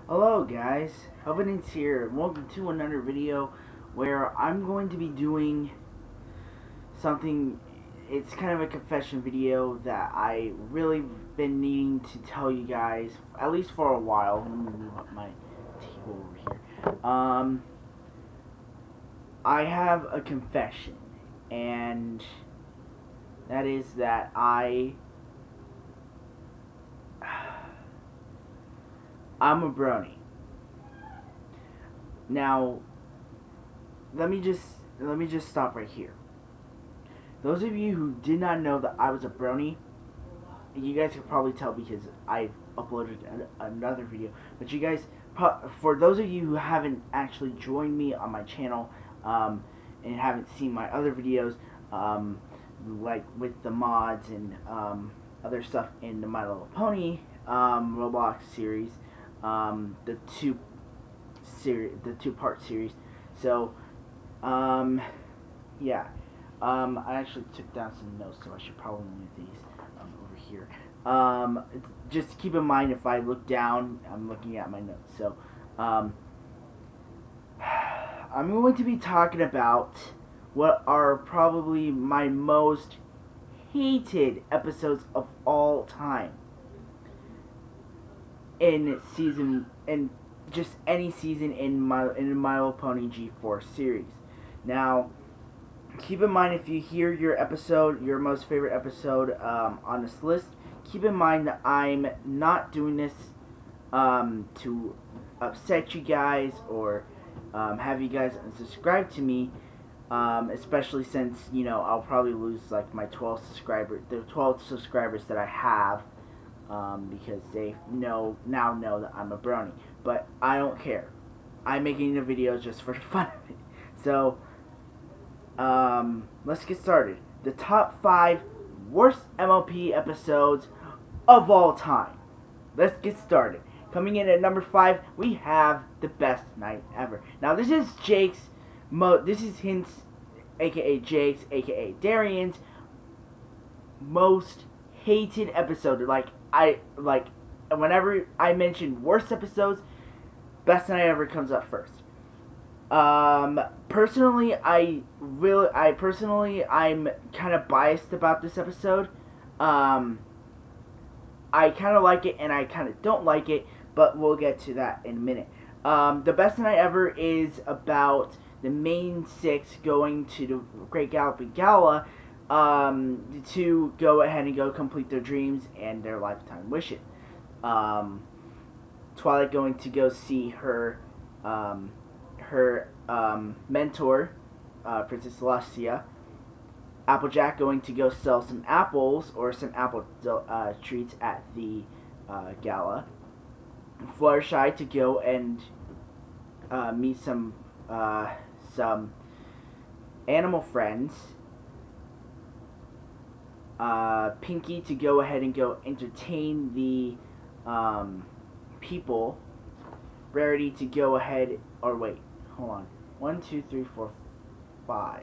Hello guys, Covenant's here. Welcome to another video where I'm going to be doing something. It's kind of a confession video that I really been needing to tell you guys, at least for a while. Let me move up my table over here. I have a confession, and that is that I'm a brony. Now, let me just stop right here. Those of you who did not know that I was a brony, you guys can probably tell because I uploaded another video. But you guys, for those of you who haven't actually joined me on my channel, and haven't seen my other videos, like with the mods and other stuff in the My Little Pony Roblox series, the two-part series. So, yeah. I actually took down some notes, so I should probably move these over here. Just keep in mind, if I look down, I'm looking at my notes. So, I'm going to be talking about what are probably my most hated episodes of all time in just any season in My Little Pony G4 series. Now, keep in mind, if you hear your most favorite episode on this list, keep in mind that I'm not doing this to upset you guys or have you guys unsubscribe to me, especially since, I'll probably lose like my 12 subscribers that I have, because they now know that I'm a brony. But I don't care. I'm making the videos just for fun of it. So, let's get started. The top 5 worst MLP episodes of all time. Let's get started. Coming in at number 5, we have The Best Night Ever. Now, this is this is Hint's, aka Jake's, aka Darian's most hated episode. Whenever I mention worst episodes, Best Night Ever comes up first. Personally, I'm kind of biased about this episode. I kind of like it and I kind of don't like it, but we'll get to that in a minute. The Best Night Ever is about the main 6 going to the Great Galloping Gala, to go ahead and go complete their dreams and their lifetime wishes. Twilight going to go see her mentor, Princess Celestia. Applejack going to go sell some apples or some apple treats at the gala. Fluttershy to go and meet some animal friends. Pinky to go ahead and go entertain the people. Rarity to go ahead, or wait, hold on. 1, 2, 3, 4, 5.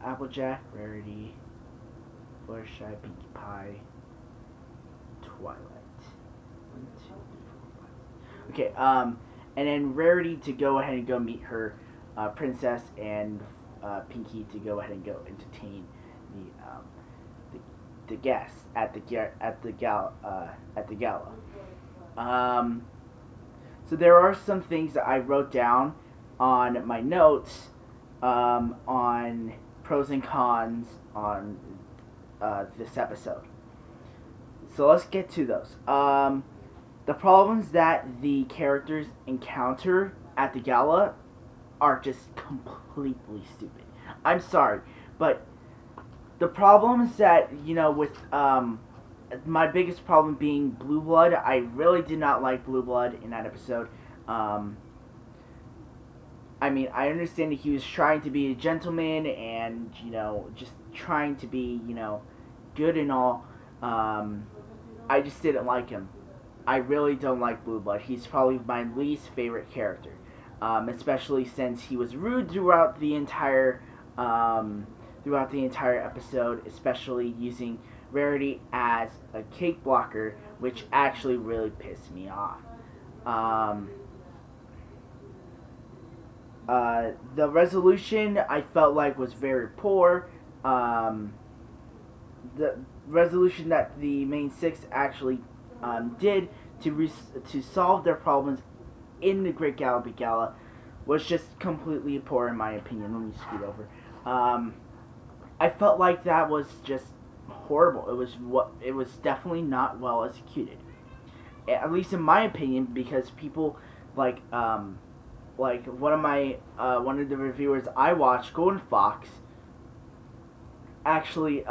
Applejack, Rarity, Fluttershy, Pinkie Pie, Twilight. 1, 2, 3, 4, 5. Okay, and then Rarity to go ahead and go meet her princess, and Pinky to go ahead and go entertain the guests at the gala. So there are some things that I wrote down on my notes, on pros and cons on this episode. So let's get to those. The problems that the characters encounter at the gala are just completely stupid. I'm sorry, but the problems that, with my biggest problem being Blue Blood. I really did not like Blue Blood in that episode. I mean, I understand that he was trying to be a gentleman and, just trying to be, good and all. I just didn't like him. I really don't like Blue Blood. He's probably my least favorite character. Especially since he was rude throughout the entire episode, especially using Rarity as a cake blocker which actually really pissed me off. Um, the resolution I felt like was very poor. The resolution that the main six actually did to solve their problems in the Great Gala Big Gala was just completely poor in my opinion. Let me scoot over. I felt like that was just horrible. It was definitely not well executed, at least in my opinion, because people like one of the reviewers I watched, Golden Fox, actually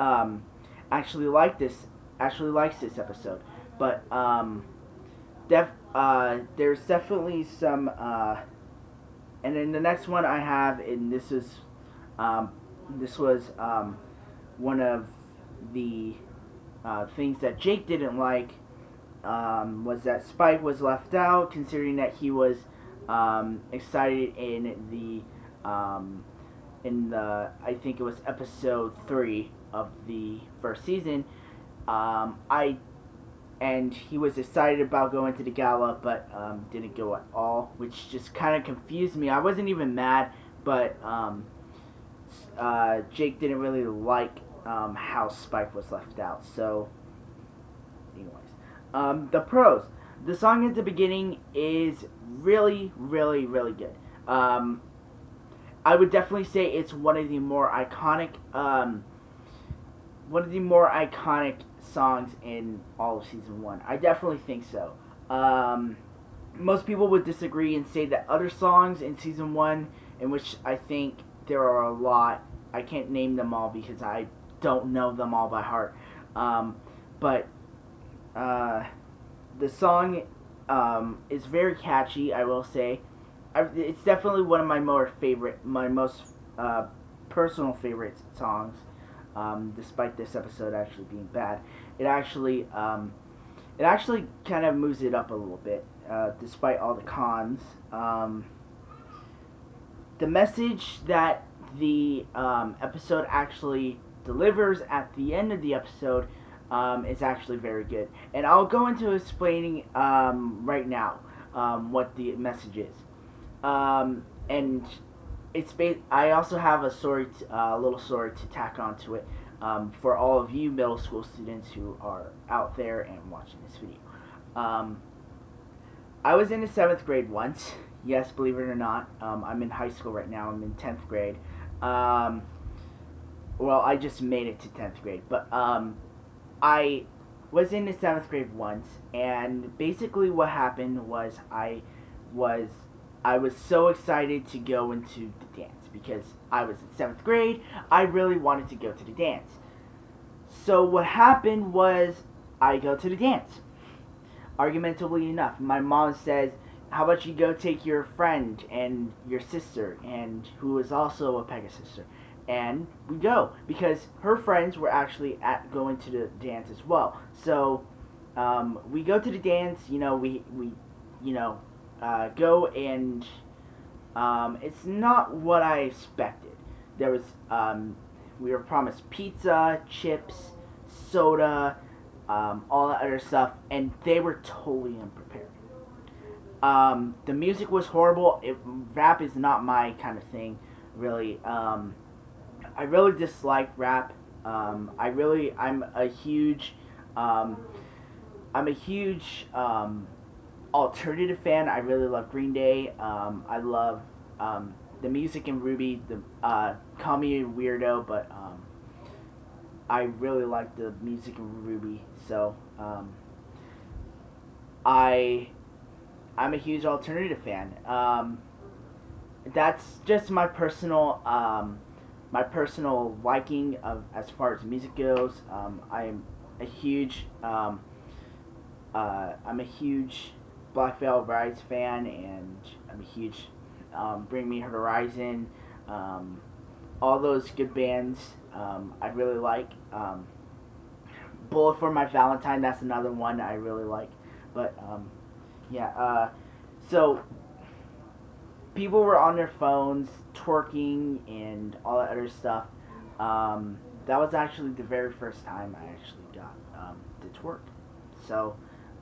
actually likes this episode, but there's definitely some and then the next one I have, and this was one of the things that Jake didn't like, was that Spike was left out, considering that he was excited in the I think it was episode 3 of the first season. And he was excited about going to the gala, but didn't go at all, which just kind of confused me. I wasn't even mad, but Jake didn't really like how Spike was left out. So, anyways, the pros. The song at the beginning is really, really, really good. I would definitely say it's one of the more iconic songs in all of season 1. I definitely think so. Most people would disagree and say that other songs in season 1, in which I think there are a lot, I can't name them all because I don't know them all by heart. But the song is very catchy, I will say. It's definitely one of my most personal favorite songs. Despite this episode actually being bad, it actually kind of moves it up a little bit, despite all the cons. The message that the episode actually delivers at the end of the episode is actually very good, and I'll go into explaining right now what the message is. And I also have a little story to tack onto it for all of you middle school students who are out there and watching this video. I was in the 7th grade once. Yes, believe it or not. I'm in high school right now. I'm in 10th grade. Well, I just made it to 10th grade. But I was in the 7th grade once, and basically what happened was I was so excited to go into the dance because I was in 7th grade. I really wanted to go to the dance. So what happened was I go to the dance. Argumentatively enough, my mom says, how about you go take your friend and your sister, and who is also a Pega sister, and we go, because her friends were actually going to the dance as well. So we go to the dance, we go, and it's not what I expected. There was we were promised pizza, chips, soda, all that other stuff, and they were totally unprepared. The music was horrible. Rap is not my kind of thing, really. I really dislike rap. I'm a huge alternative fan. I really love Green Day. I love the music in Ruby. Call me a weirdo, but I really like the music in Ruby. So I'm a huge alternative fan. That's just my personal liking of as far as music goes. I'm a huge Black Veil Brides fan, and I'm a huge Bring Me Horizon, all those good bands I really like. Bullet for My Valentine, that's another one I really like. But so people were on their phones twerking and all that other stuff. That was actually the very first time I actually got to twerk. So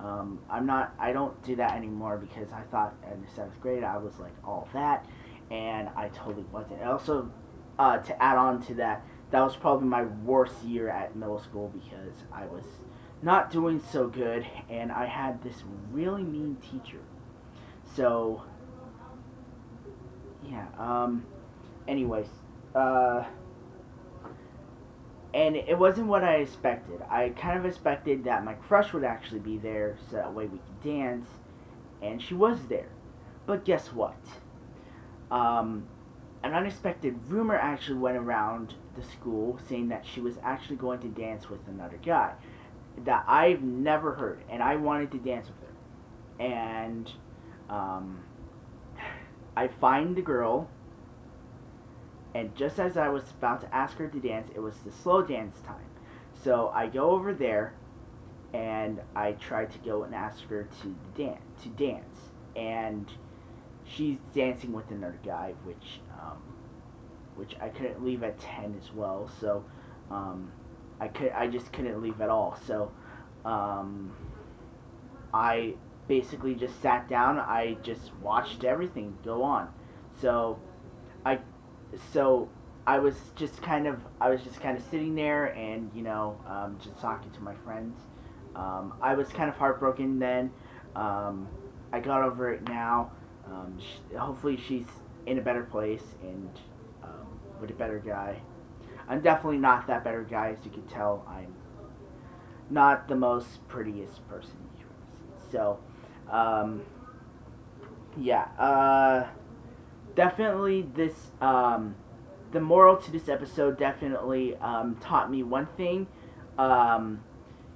I don't do that anymore because I thought in the 7th grade I was like all that, and I totally wasn't. And also, to add on to that, that was probably my worst year at middle school because I was not doing so good, and I had this really mean teacher. So, yeah. Anyways, uh, and it wasn't what I expected. I kind of expected that my crush would actually be there, so that way we could dance, and she was there. But guess what? Um, an unexpected rumor actually went around the school saying that she was actually going to dance with another guy that I've never heard, and I wanted to dance with her. And um, I find the girl, and just as I was about to ask her to dance, it was the slow dance time. So I go over there, and I try to go and ask her to dance, and she's dancing with another guy, which I couldn't leave at 10 as well. So I just couldn't leave at all. So I basically just sat down. I just watched everything go on. So I so I was just kind of sitting there and just talking to my friends. I was kind of heartbroken then. I got over it now. Hopefully she's in a better place and with a better guy. I'm definitely not that better guy, as you can tell. I'm not the most prettiest person you've ever seen. So, yeah. Definitely the moral to this episode definitely taught me one thing.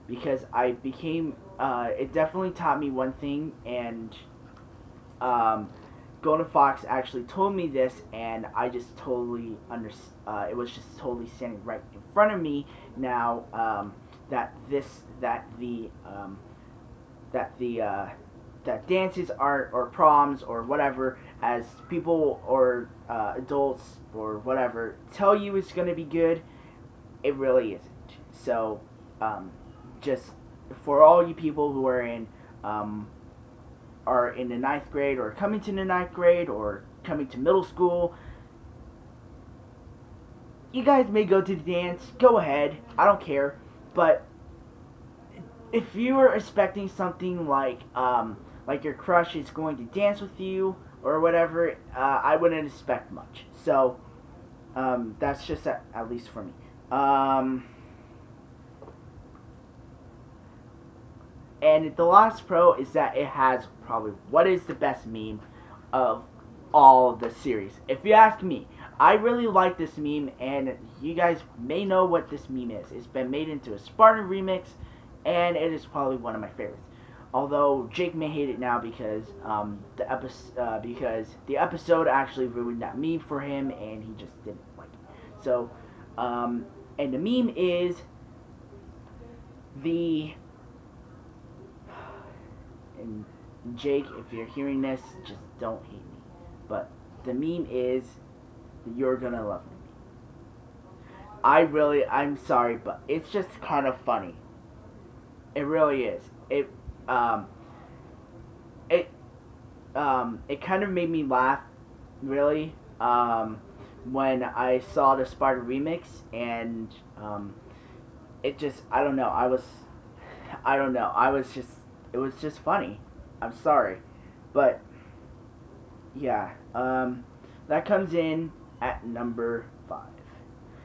Because I became, it definitely taught me one thing, and Golden Fox actually told me this, and I just totally it was just totally standing right in front of me now. That dances are or proms or whatever, as people or adults or whatever tell you it's gonna be good, it really isn't. So, just for all you people who are in the 9th grade or coming to the 9th grade or coming to middle school, you guys may go to the dance. Go ahead. I don't care. But if you are expecting something like your crush is going to dance with you or whatever, I wouldn't expect much. So that's just at least for me. And the last pro is that it has probably what is the best meme of all of the series. If you ask me, I really like this meme, and you guys may know what this meme is. It's been made into a Spartan remix, and it is probably one of my favorites. Although Jake may hate it now because the episode actually ruined that meme for him, and he just didn't like it. So, and the meme is and Jake, if you're hearing this, just don't hate me. But the meme is, "You're gonna love me." I'm sorry, but it's just kind of funny. It really is. It kind of made me laugh, really, when I saw the Sparta remix, and it just, I don't know, it was just funny. I'm sorry, but yeah, that comes in at number 5.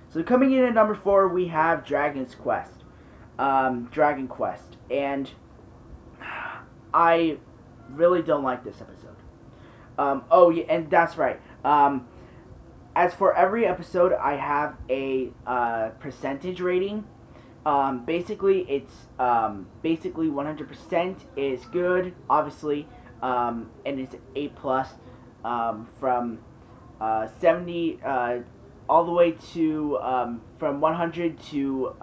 So coming in at number 4, we have Dragon Quest, and I really don't like this episode. Oh yeah, and that's right. As for every episode, I have a percentage rating. Basically, it's basically 100% is good, obviously, and it's A plus, from 70 all the way to from 100 to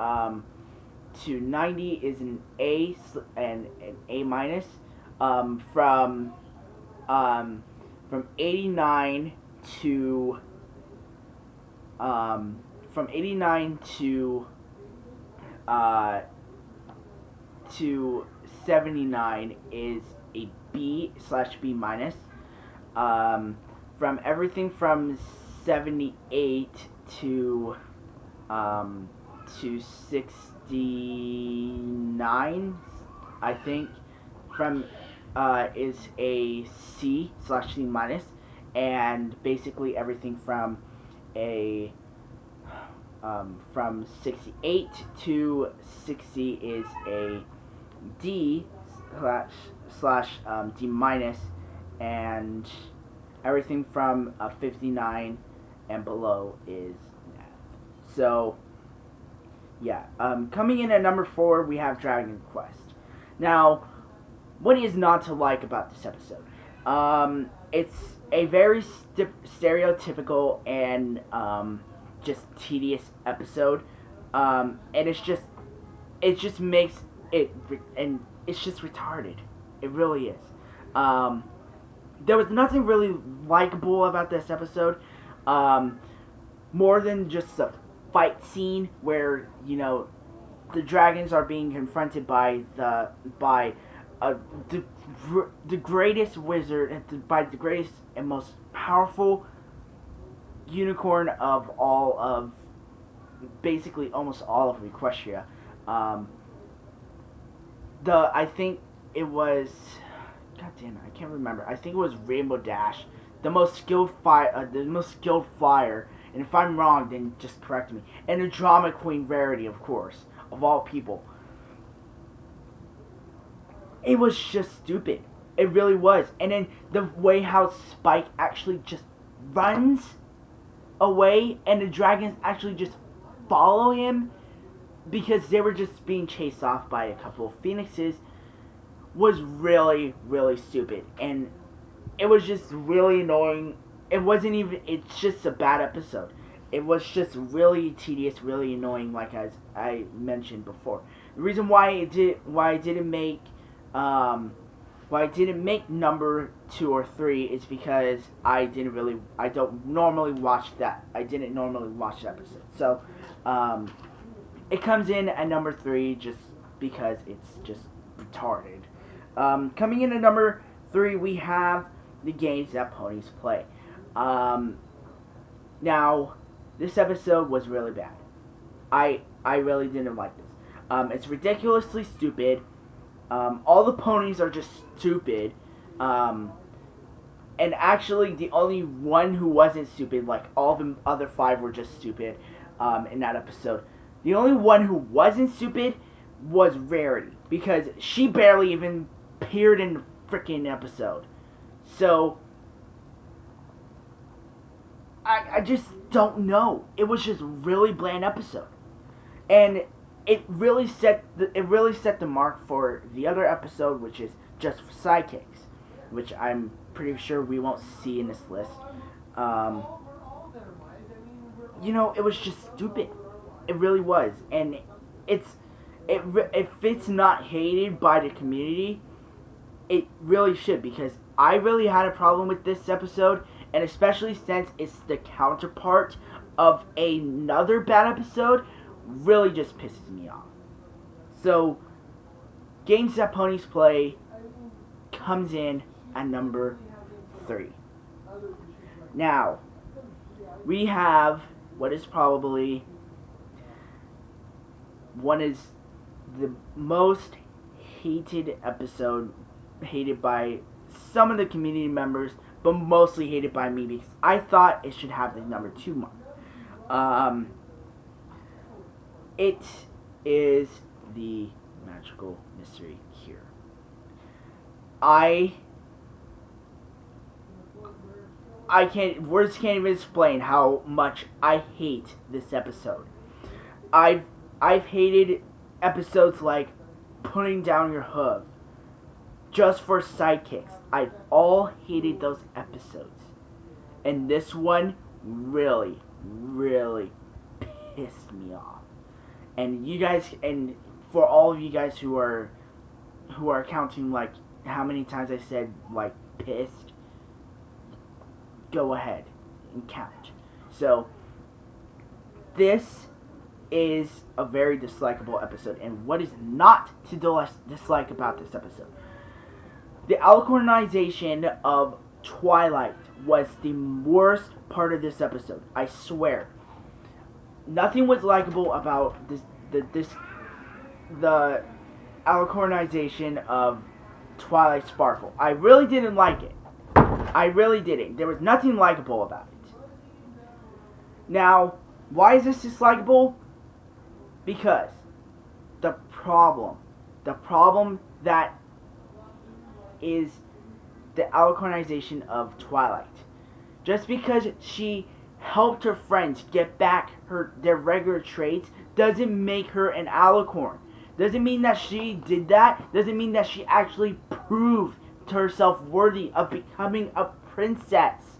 90 is an A and an A minus. From 89 to from 89 to 79 is a B/B minus. From everything from 78 to 69, I think, from is a C/C minus, and basically everything from a from 68 to 60 is a D/D minus, and everything from 59 and below is F. So, yeah. Coming in at number 4, we have Dragon Quest. Now, what is not to like about this episode? It's a very stereotypical and just tedious episode, and it just makes it, and it's just retarded. It really is. There was nothing really likable about this episode, more than just a fight scene where, you know, the dragons are being confronted by the greatest wizard, by the greatest and most powerful unicorn of all of, basically almost all of Equestria. I think it was, God damn it, I can't remember. I think it was Rainbow Dash, the most skilled flyer. And if I'm wrong, then just correct me. And the drama queen Rarity, of course, of all people. It was just stupid. It really was. And then the way how Spike actually just runs away, and the dragons actually just follow him because they were just being chased off by a couple of phoenixes, was really, really stupid. And it was just really annoying. It's just a bad episode. It was just really tedious, really annoying, like as I mentioned before. The reason why I didn't make number 2 or 3 is because I didn't normally watch that episode. So, it comes in at number 3 just because it's just retarded. Coming in at number 3, we have the games that ponies play. Now, this episode was really bad. I really didn't like this. It's ridiculously stupid. All the ponies are just stupid. And actually, the only one who wasn't stupid, like all the other 5 were just stupid in that episode. The only one who wasn't stupid was Rarity, because she barely even appeared in the freaking episode. So, I just don't know. It was just really bland episode. And it really set the mark for the other episode, which is just for sidekicks, which I'm pretty sure we won't see in this list. You know, it was just stupid. It really was. And if it's not hated by the community, it really should, because I really had a problem with this episode, and especially since it's the counterpart of another bad episode, really just pisses me off. So, Games That Ponies Play comes in at number 3. Now, we have what is probably the most hated episode, hated by some of the community members, but mostly hated by me, because I thought it should have the number 2 mark. It is the Magical Mystery Cure. Words can't even explain how much I hate this episode. I've hated episodes like Putting Down Your Hoof, Just for Sidekicks. I've all hated those episodes. And this one really, really pissed me off. And you guys, and for all of you guys who are counting like how many times I said like pissed, go ahead and count. So this is a very dislikable episode. And what is not to dislike about this episode? The alicornization of Twilight was the worst part of this episode. I swear. Nothing was likable about the alicornization of Twilight Sparkle. I really didn't like it. I really didn't. There was nothing likable about it. Now, why is this dislikable? Because the problem that is the alicornization of Twilight. Just because she helped her friends get back their regular traits doesn't make her an alicorn. Doesn't mean that she did that. Doesn't mean that she actually proved to herself worthy of becoming a princess.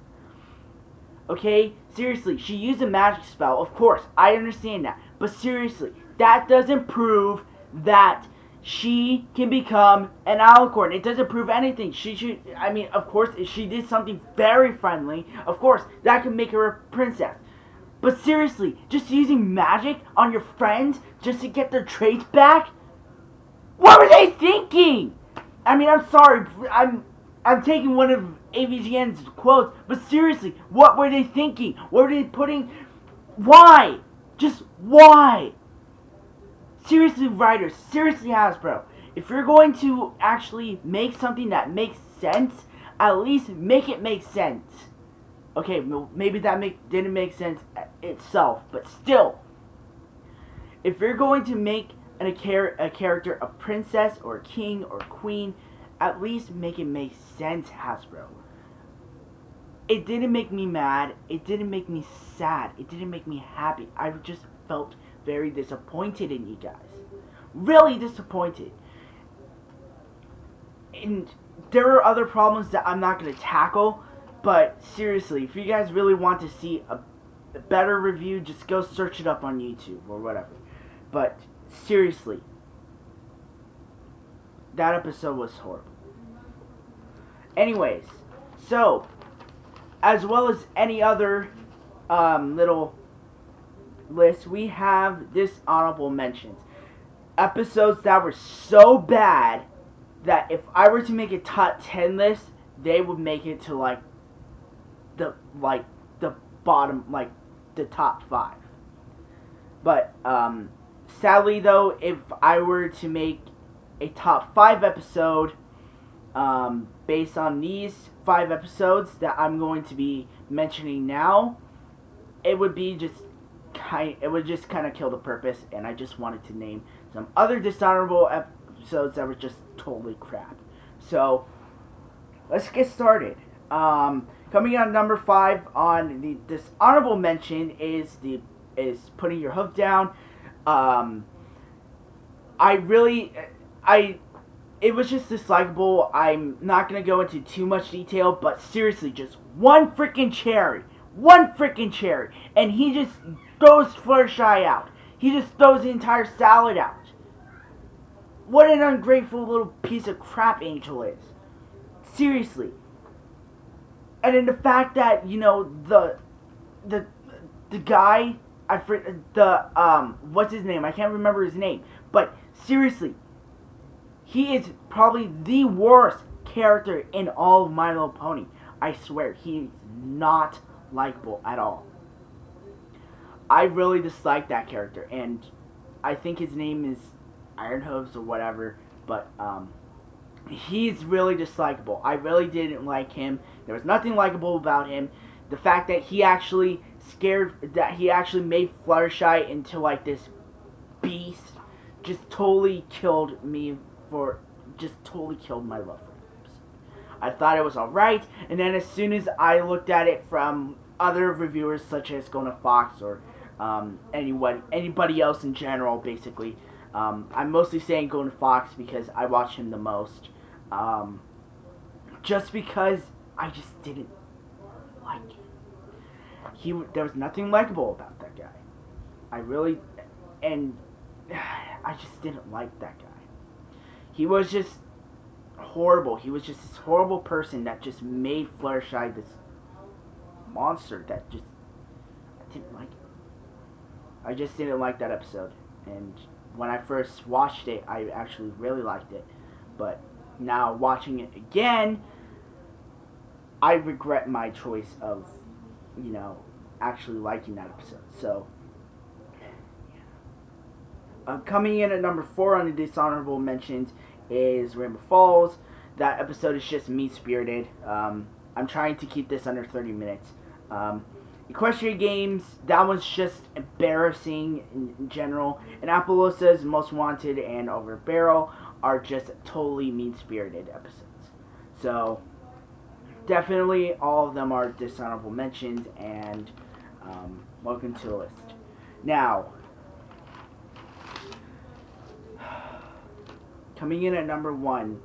Okay? Seriously, she used a magic spell. Of course, I understand that. But seriously, that doesn't prove that she can become an alicorn. It doesn't prove anything. Of course, if she did something very friendly, of course, that can make her a princess. But seriously, just using magic on your friends just to get their traits back? What were they thinking? I'm sorry, I'm taking one of AVGN's quotes, but seriously, what were they thinking? What were they putting? Why? Just why? Seriously, writers, seriously, Hasbro, if you're going to actually make something that makes sense, at least make it make sense. Okay, maybe that didn't make sense itself, but still, if you're going to make a character a princess or a king or queen, at least make it make sense, Hasbro. It didn't make me mad. It didn't make me sad. It didn't make me happy. I just felt very disappointed in you guys. Really disappointed. And there are other problems that I'm not going to tackle, but seriously, if you guys really want to see a better review, just go search it up on YouTube or whatever. But seriously, that episode was horrible. Anyways, so, as well as any other little list, we have this honorable mentions. Episodes that were so bad that if I were to make a top 10 list, they would make it to the bottom, the top 5. But sadly though, if I were to make a top 5 episode based on these 5 episodes that I'm going to be mentioning now, it would just kind of kill the purpose, and I just wanted to name some other dishonorable episodes that were just totally crap. So let's get started. Coming on number 5 on the dishonorable mention is Putting Your Hoof Down. It was just dislikable. I'm not going to go into too much detail, but seriously, just one freaking cherry, and he just throws Fluttershy out. He just throws the entire salad out. What an ungrateful little piece of crap Angel is. Seriously. And then the fact that, the guy, what's his name? I can't remember his name. But seriously, he is probably the worst character in all of My Little Pony. I swear, he's not likable at all. I really dislike that character, and I think his name is Iron Hooves or whatever, but he's really dislikable. I really didn't like him. There was nothing likable about him. The fact that he actually made Fluttershy into this beast just totally killed me totally killed my love for him. I thought it was alright, and then as soon as I looked at it from other reviewers such as Gona Fox or anybody else in general, basically, I'm mostly saying Gona Fox because I watch him the most, just because I just didn't like him. There was nothing likable about that guy. I just didn't like that guy. He was just horrible. He was just this horrible person that just made Fluttershy this monster that just, I didn't like it. I just didn't like that episode. And when I first watched it, I actually really liked it. But now watching it again, I regret my choice of, actually liking that episode. So, coming in at number 4 on the dishonorable mentions is Rainbow Falls. That episode is just mean-spirited. I'm trying to keep this under 30 minutes. Equestria Games, that was just embarrassing in general. And Appaloosa's Most Wanted and Over Barrel are just totally mean-spirited episodes. So, definitely all of them are dishonorable mentions, and welcome to the list. Now, coming in at number 1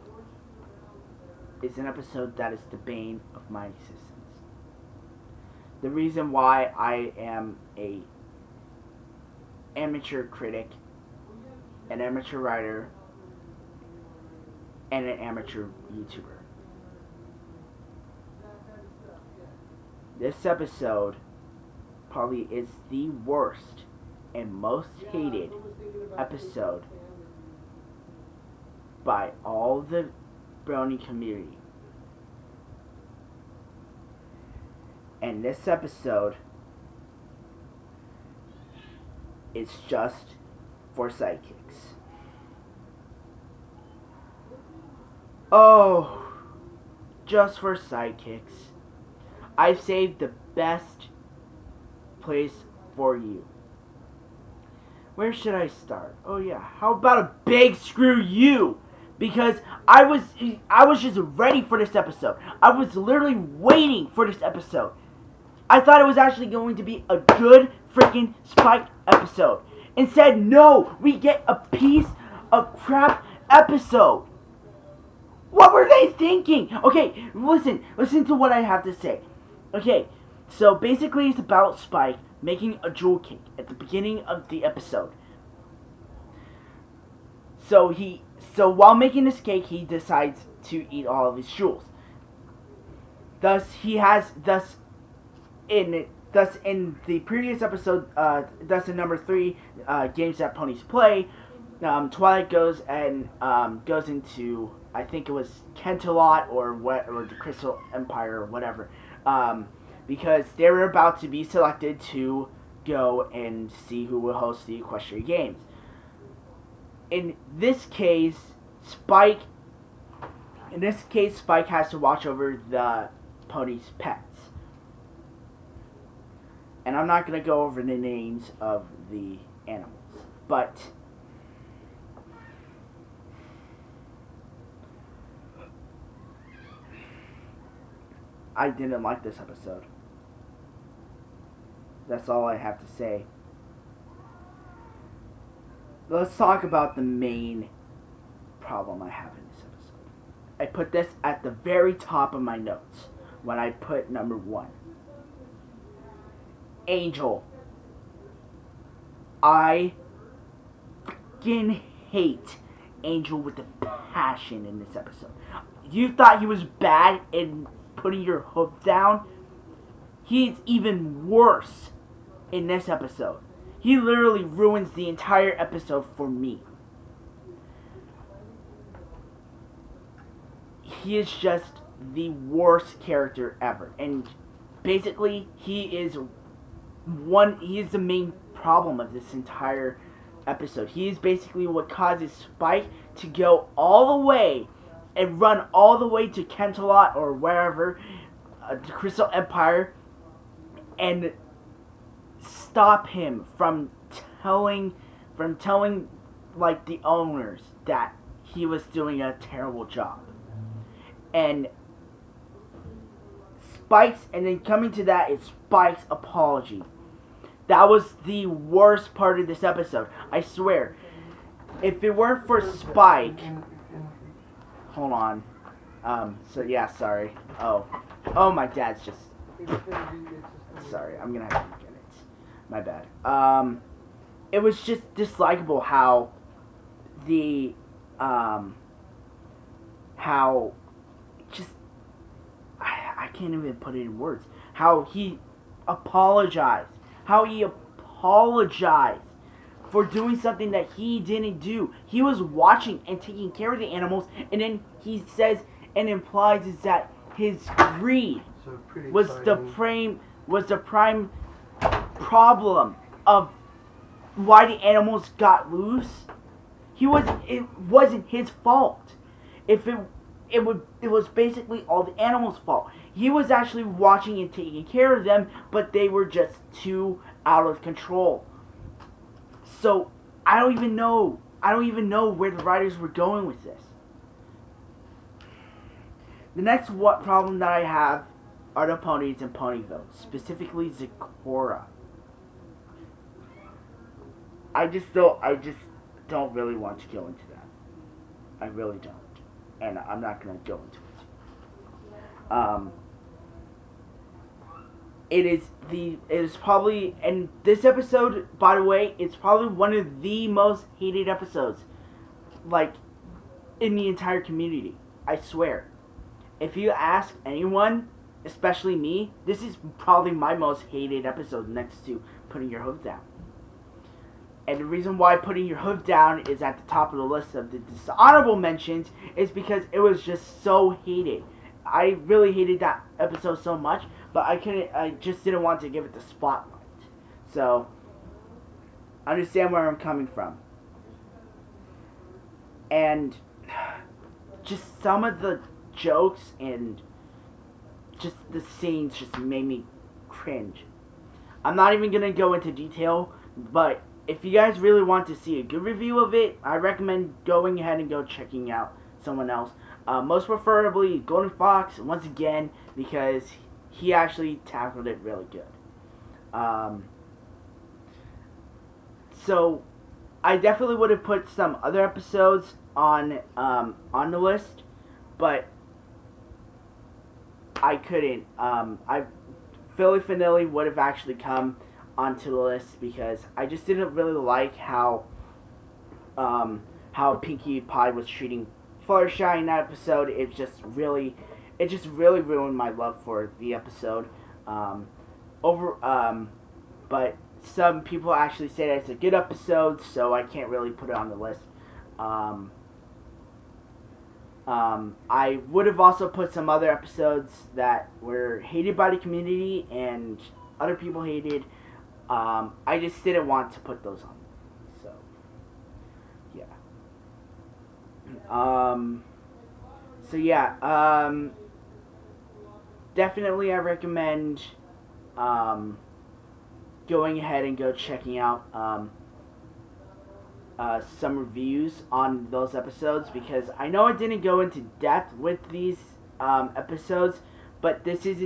is an episode that is the bane of my existence. The reason why I am a amateur critic, an amateur writer, and an amateur YouTuber. This episode probably is the worst and most hated episode by all the brony community. And this episode is just for sidekicks. Oh, just for sidekicks. I've saved the best place for you. Where should I start? Oh yeah, how about a big screw you? Because I was just ready for this episode. I was literally waiting for this episode. I thought it was actually going to be a good freaking Spike episode. Instead, no, we get a piece of crap episode. What were they thinking? Okay, listen to what I have to say. Okay, so basically it's about Spike making a jewel cake at the beginning of the episode. So while making this cake, he decides to eat all of his jewels. Thus in the previous episode, thus in number 3, games that ponies play, Twilight goes into, I think it was Kentalot or the Crystal Empire or whatever, because they were about to be selected to go and see who will host the Equestria Games. In this case, Spike has to watch over the ponies' pets. And I'm not going to go over the names of the animals, but I didn't like this episode. That's all I have to say. Let's talk about the main problem I have in this episode. I put this at the very top of my notes when I put number 1. Angel. I fucking hate Angel with a passion in this episode. You thought he was bad in putting your hoof down? He's even worse in this episode. He literally ruins the entire episode for me. He is just the worst character ever. And basically, he is the main problem of this entire episode. He is basically what causes Spike to go all the way and run all the way to Kentalot or wherever, the Crystal Empire, and stop him from telling like the owners that he was doing a terrible job. And then coming to that is Spike's apology. That was the worst part of this episode. I swear. If it weren't for Spike... Hold on. Sorry. Oh, my dad's just... Sorry, I'm gonna have to get it. My bad. It was just dislikable how I can't even put it in words. How he apologized. How he apologized for doing something that he didn't do. He was watching and taking care of the animals, and then he says and implies is that his greed was the prime problem of why the animals got loose. It wasn't his fault. If it was basically all the animals' fault. He was actually watching and taking care of them, but they were just too out of control. So I don't even know where the writers were going with this. The next problem that I have are the ponies in Ponyville, specifically Zecora. I just don't really want to go into that. I really don't, and I'm not gonna go into it. It is probably, and this episode, by the way, it's probably one of the most hated episodes, like, in the entire community. I swear. If you ask anyone, especially me, this is probably my most hated episode next to Putting Your Hoof Down. And the reason why Putting Your Hoof Down is at the top of the list of the dishonorable mentions is because it was just so hated. I really hated that episode so much, but I just didn't want to give it the spotlight. So, understand where I'm coming from. And just some of the jokes and just the scenes just made me cringe. I'm not even going to go into detail, but if you guys really want to see a good review of it, I recommend going ahead and go checking out someone else. Most preferably Golden Fox, once again, because he actually tackled it really good. So, I definitely would have put some other episodes on the list, but I couldn't. Philly Finale would have actually come onto the list because I just didn't really like how Pinkie Pie was treating Fluttershy in that episode. It just really ruined my love for the episode. But some people actually say that it's a good episode, so I can't really put it on the list. I would have also put some other episodes that were hated by the community and other people hated. I just didn't want to put those on. So, yeah. Definitely I recommend going ahead and go checking out some reviews on those episodes, because I know I didn't go into depth with these episodes, but this is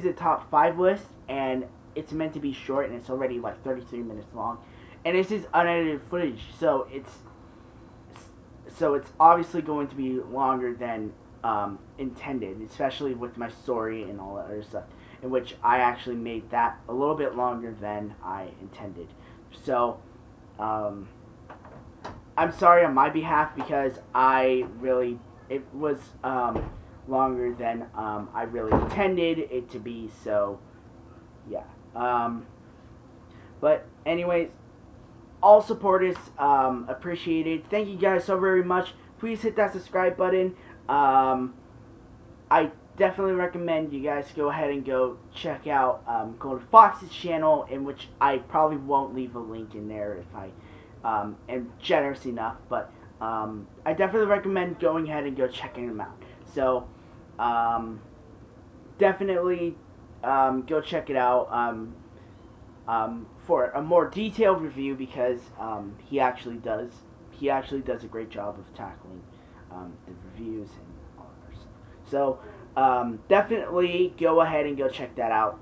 a top 5 list, and it's meant to be short, and it's already like 33 minutes long, and this is unedited footage, so it's obviously going to be longer than intended, especially with my story and all that other stuff, in which I actually made that a little bit longer than I intended. So, I'm sorry on my behalf, because it was longer than I really intended it to be, so, yeah. But, anyways, all support is appreciated. Thank you guys so very much. Please hit that subscribe button. I definitely recommend you guys go ahead and go check out Golden Fox's channel, in which I probably won't leave a link in there if I am generous enough, but I definitely recommend going ahead and go checking them out. So, definitely go check it out for a more detailed review, because he actually does a great job of tackling the reviews and all that stuff. So, definitely go ahead and go check that out.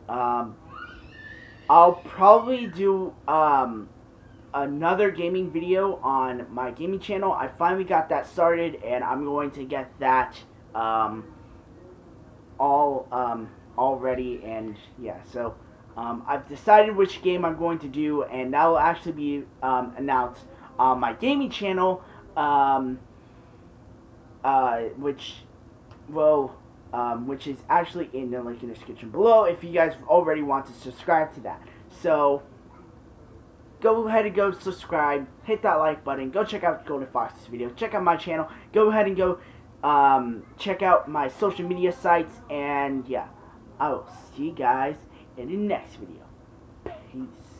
I'll probably do another gaming video on my gaming channel. I finally got that started, and I'm going to get that all ready, and yeah, so I've decided which game I'm going to do, and that will actually be announced on my gaming channel, which will which is actually in the link in the description below if you guys already want to subscribe to that. So go ahead and go subscribe, hit that like button, go check out Golden Fox's video, check out my channel, go ahead and go check out my social media sites, and yeah, I will see you guys in the next video. Peace.